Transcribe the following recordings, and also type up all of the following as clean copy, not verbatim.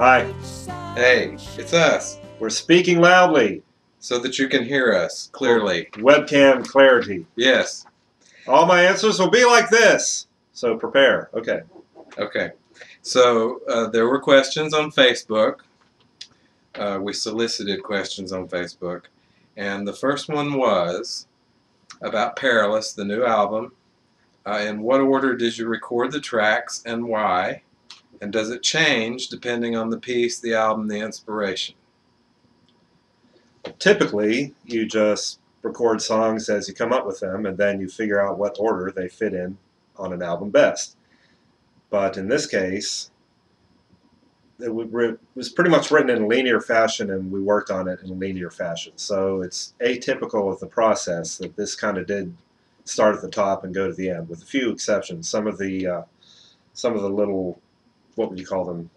Hi, Hey, it's us, we're speaking loudly. so that you can hear us clearly. Webcam clarity. Yes. All my answers will be like this. So prepare. Okay. Okay. So there were questions on Facebook. We solicited questions on Facebook. And the first one was about Perilous, the new album. In what order did you record the tracks and why? And does it change depending on the piece, the album, the inspiration? Typically, you just record songs as you come up with them, and then you figure out what order they fit in on an album best. But in this case, it was pretty much written in a linear fashion, and we worked on it in a linear fashion. So it's atypical of the process that this kind of did start at the top and go to the end, with a few exceptions. Some of the little, what would you call them,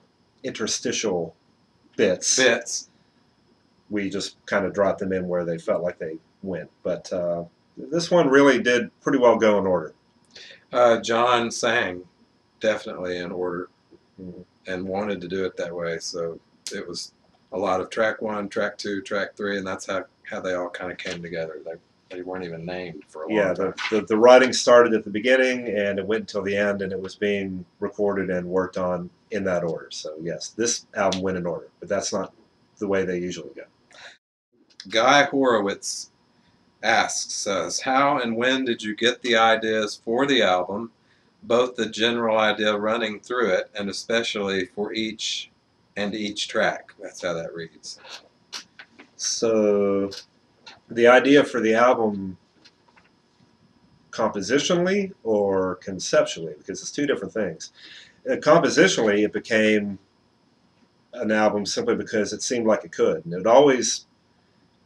interstitial bits. We just kind of dropped them in where they felt like they went. But this one really did pretty well go in order. John sang definitely in order. Mm-hmm. And wanted to do it that way, so it was a lot of track 1, track 2, track 3, and that's how they all kind of came together. They weren't even named for a long time. The writing started at the beginning and it went until the end, and it was being recorded and worked on in that order. So yes, this album went in order, but that's not the way they usually go. Guy Horowitz asks us, how and when did you get the ideas for the album, both the general idea running through it and especially for each track? That's how that reads. So the idea for the album, compositionally or conceptually, because it's two different things. Compositionally, it became an album simply because it seemed like it could, and it always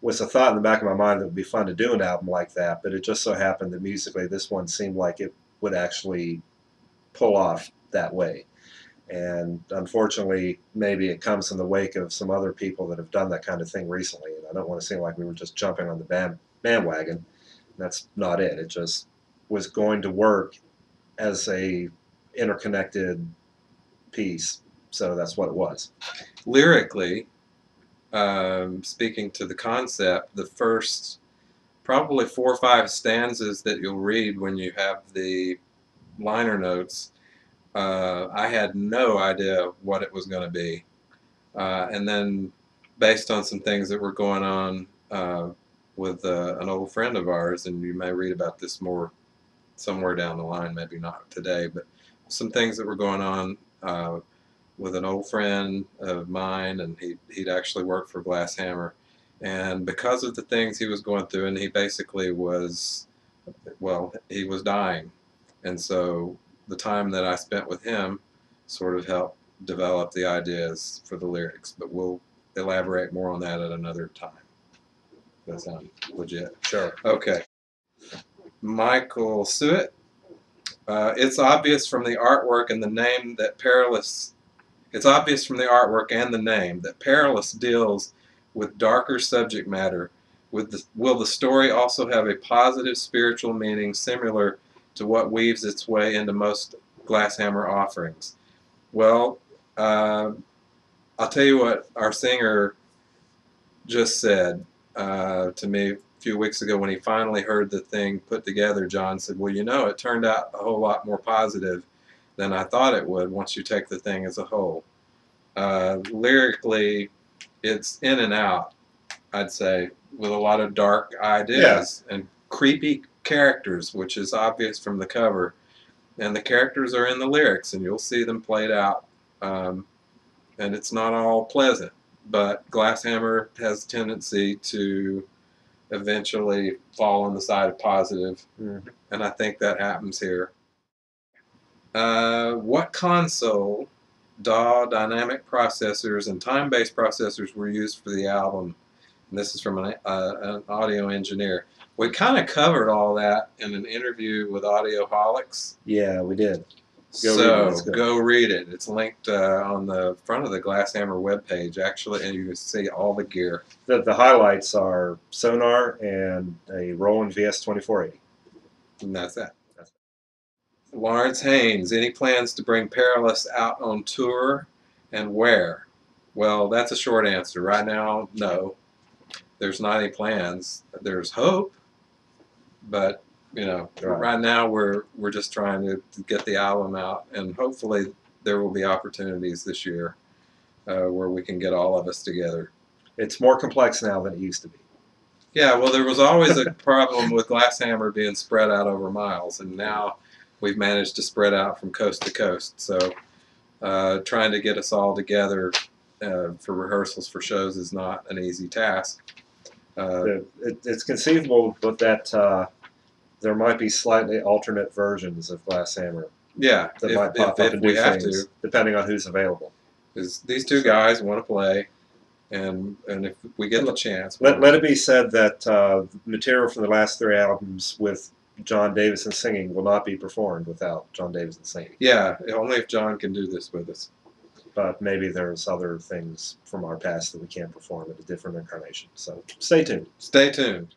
was a thought in the back of my mind that it would be fun to do an album like that, but it just so happened that musically this one seemed like it would actually pull off that way. And unfortunately, maybe it comes in the wake of some other people that have done that kind of thing recently, and I don't want to seem like we were just jumping on the bandwagon. That's not it. It just was going to work as a interconnected piece, so that's what it was. Lyrically, speaking to the concept, the first probably 4 or 5 stanzas that you'll read when you have the liner notes, I had no idea what it was going to be. And then based on some things that were going on with an old friend of ours, and you may read about this more somewhere down the line, maybe not today, but some things that were going on with an old friend of mine, and he'd actually worked for Glass Hammer. And because of the things he was going through, and he basically was, well, he was dying. And so the time that I spent with him sort of helped develop the ideas for the lyrics. But we'll elaborate more on that at another time. Does that sound legit? Sure. Okay. Michael Suet. It's obvious from the artwork and the name that Perilous. It's obvious from the artwork and the name that Perilous deals with darker subject matter. Will the story also have a positive spiritual meaning similar to what weaves its way into most Glasshammer offerings? Well, I'll tell you what our singer just said to me a few weeks ago when he finally heard the thing put together. John said, well, you know, it turned out a whole lot more positive than I thought it would once you take the thing as a whole. Lyrically, it's in and out, I'd say, with a lot of dark ideas and creepy characters, which is obvious from the cover. And the characters are in the lyrics, and you'll see them played out. And it's not all pleasant, but Glasshammer has a tendency to eventually fall on the side of positive, and I think that happens here. What console, DAW, dynamic processors, and time-based processors were used for the album? And this is from an audio engineer. We kind of covered all that in an interview with Audioholics. Yeah, we did. Go read it. It's linked on the front of the Glasshammer webpage, actually, and you can see all the gear. The highlights are Sonar and a Roland VS2480. And that's that. Lawrence Haynes, any plans to bring Perilous out on tour, and where? Well, that's a short answer. Right now, no. There's not any plans. There's hope, but you know, right now we're just trying to get the album out, and hopefully there will be opportunities this year where we can get all of us together. It's more complex now than it used to be. Yeah, well, there was always a problem with Glasshammer being spread out over miles, and now we've managed to spread out from coast to coast. So trying to get us all together for rehearsals for shows is not an easy task. It's conceivable, but that there might be slightly alternate versions of Glasshammer. Yeah, that might pop up and do things, depending on who's available. Because these two guys want to play, and if we get the chance. Let it be said that material from the last 3 albums with John Davison singing will not be performed without John Davison singing. Yeah, only if John can do this with us. But maybe there's other things from our past that we can't perform at a different incarnation. So stay tuned. Stay tuned.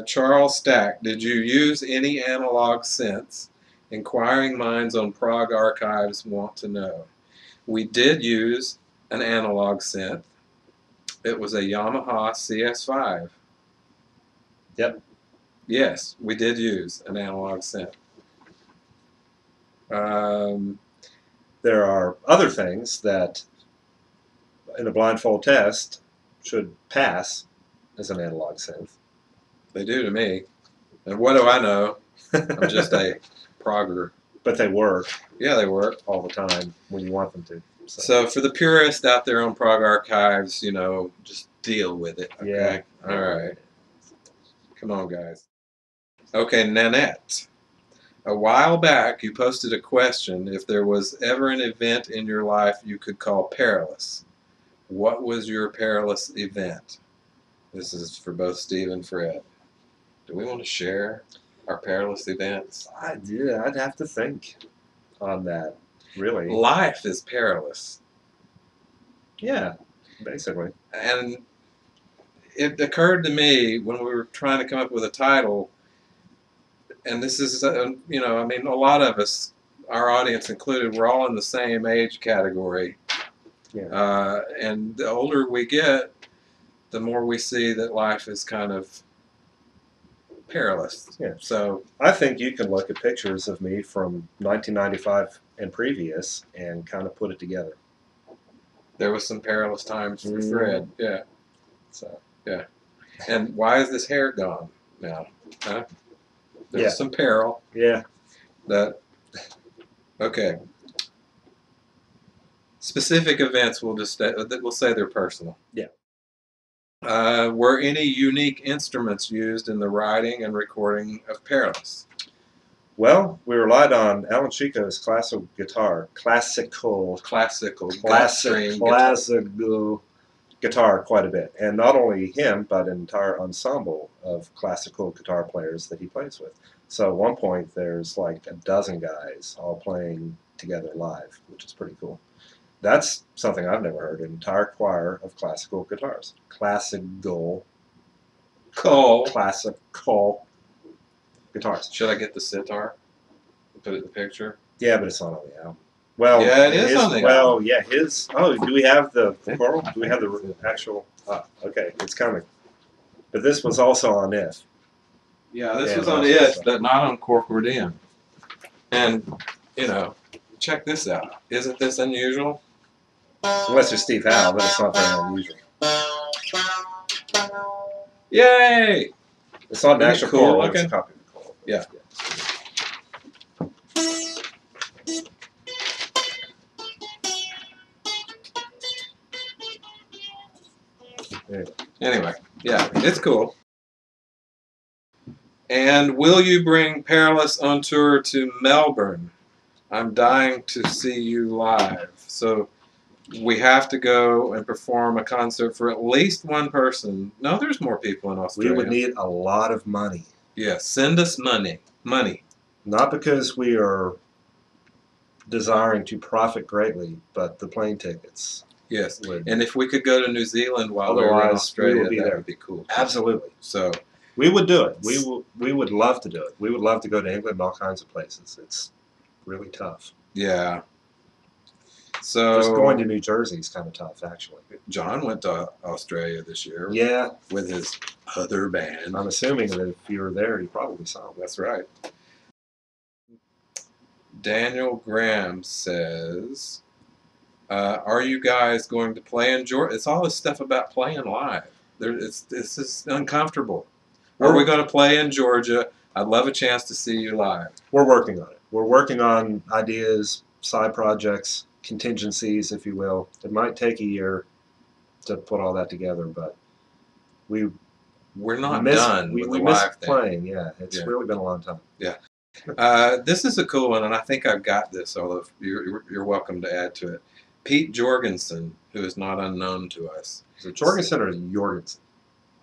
Charles Stack, did you use any analog synths? Inquiring minds on Prog Archives want to know. We did use an analog synth. It was a Yamaha CS5. Yep. Yes, we did use an analog synth. There are other things that, in a blindfold test, should pass as an analog synth. They do to me. And what do I know? I'm just a progger. But they work. Yeah, they work. All the time when you want them to. So for the purists out there on Prog Archives, you know, just deal with it. Okay? Yeah. All right. Come on, guys. Okay, Nanette. A while back, you posted a question if there was ever an event in your life you could call perilous. What was your perilous event? This is for both Steve and Fred. Do we want to share our perilous events? I'd have to think on that, really. Life is perilous. Yeah, basically. And it occurred to me when we were trying to come up with a title, and this is, you know, I mean, a lot of us, our audience included, we're all in the same age category. Yeah. And the older we get, the more we see that life is kind of perilous. Yeah. So I think you can look at pictures of me from 1995 and previous and kind of put it together. There was some perilous times for Fred. Yeah. So yeah. And why is this hair gone now? Huh? There's some peril. Yeah. Okay. Specific events we'll say they're personal. Yeah. Were any unique instruments used in the writing and recording of Perilous? Well, we relied on Alan Chico's classical guitar quite a bit. And not only him, but an entire ensemble of classical guitar players that he plays with. So at one point, there's like a dozen guys all playing together live, which is pretty cool. That's something I've never heard, an entire choir of classical guitars. Classical guitars. Should I get the sitar and put it in the picture? Yeah, but it's not on the album. Well, yeah, it is on the album. Well, yeah, his. Oh, do we have the choral? Do we have the actual? Okay, it's coming. But this was also on If. Yeah, this was on If, but not on Corkwood. And, you know, check this out. Isn't this unusual? Unless you're Steve Howe, then it's not very unusual. Yay! It's not an actual cool choral, looking? it's a copy of the choral. Yeah. Anyway, yeah, it's cool. And will you bring Perilous on tour to Melbourne? I'm dying to see you live. So we have to go and perform a concert for at least one person. No, there's more people in Australia. We would need a lot of money. Yeah, send us money. Money. Not because we are desiring to profit greatly, but the plane tickets. Yes, and if we could go to New Zealand while we were in Australia, that would be cool. Absolutely. So we would do it. We would love to do it. We would love to go to England and all kinds of places. It's really tough. Yeah. So Just going to New Jersey is kind of tough, actually. John went to Australia this year. Yeah, With his other band. I'm assuming that if you were there, you probably saw him. That's right. Daniel Graham says, "Are you guys going to play in Georgia?" It's all this stuff about playing live. This is uncomfortable. Are we going to play in Georgia? I'd love a chance to see you live. We're working on it. We're working on ideas, side projects, contingencies, if you will. It might take a year to put all that together, but we're not done with the live thing. Playing. Yeah, it's really been a long time. Yeah. This is a cool one, and I think I've got this, although you're welcome to add to it. Pete Jorgensen, who is not unknown to us. Is it Jorgensen or Jorgensen?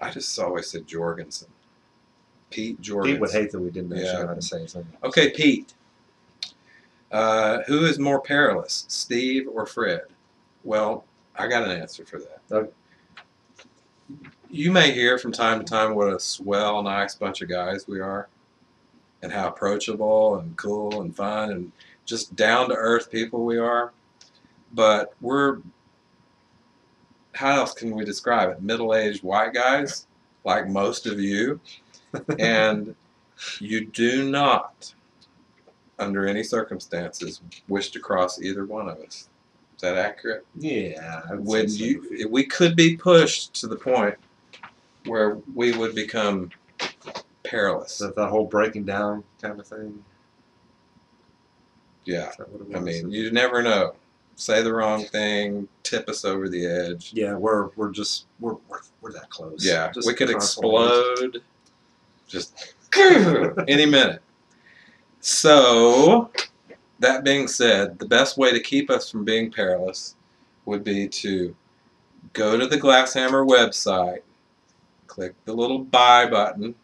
I just always said Jorgensen. Pete Jorgensen. Pete would hate that we didn't mention how to say his name. Okay, Pete. Who is more perilous, Steve or Fred? Well, I got an answer for that. Okay. You may hear from time to time what a swell, nice bunch of guys we are, and how approachable and cool and fun and just down-to-earth people we are. But we're, how else can we describe it? Middle-aged white guys, like most of you. And you do not, under any circumstances, wish to cross either one of us. Is that accurate? Yeah. When we could be pushed to the point where we would become perilous. The whole breaking down kind of thing. Yeah. I mean, you never know. Say the wrong thing, tip us over the edge. Yeah, we're that close. Yeah, just we could explode just any minute. So, that being said, the best way to keep us from being perilous would be to go to the Glasshammer website, click the little buy button,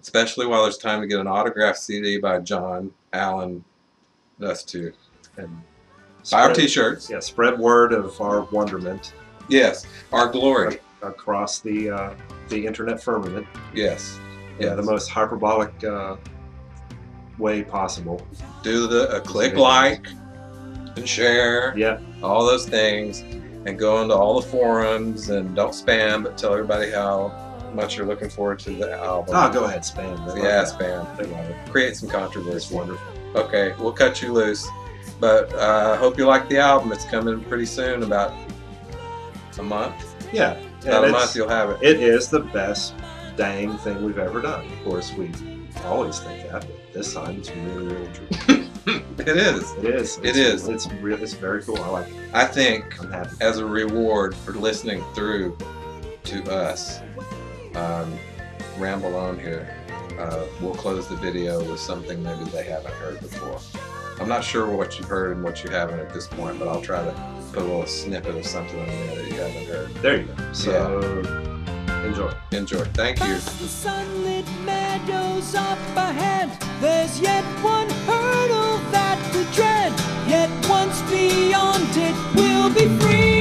especially while there's time to get an autographed CD by John, Alan, us two, and buy our t-shirts. Yeah, spread word of our wonderment. Yes, our glory. Across the internet firmament. Yes. Yeah, the most hyperbolic way possible. Do the click like and share. Yeah. All those things, and go into all the forums, and don't spam, but tell everybody how much you're looking forward to the album. Oh, go ahead, spam. Yeah, spam. They love it. Create some controversy. It's wonderful. Okay, we'll cut you loose. But I hope you like the album. It's coming pretty soon, about a month. Yeah. About a month you'll have it. It is the best dang thing we've ever done. Of course, we always think that, but this time it's really, really true. It is. It is. It's very cool. I like it. I think I'm happy. As a reward for listening through to us ramble on here, we'll close the video with something maybe they haven't heard before. I'm not sure what you've heard and what you haven't at this point, but I'll try to put a little snippet of something on there that you haven't heard. There you go. So, enjoy. Enjoy. Thank you. Past the sunlit meadows up ahead, there's yet one hurdle that we dread. Yet once beyond it, we'll be free.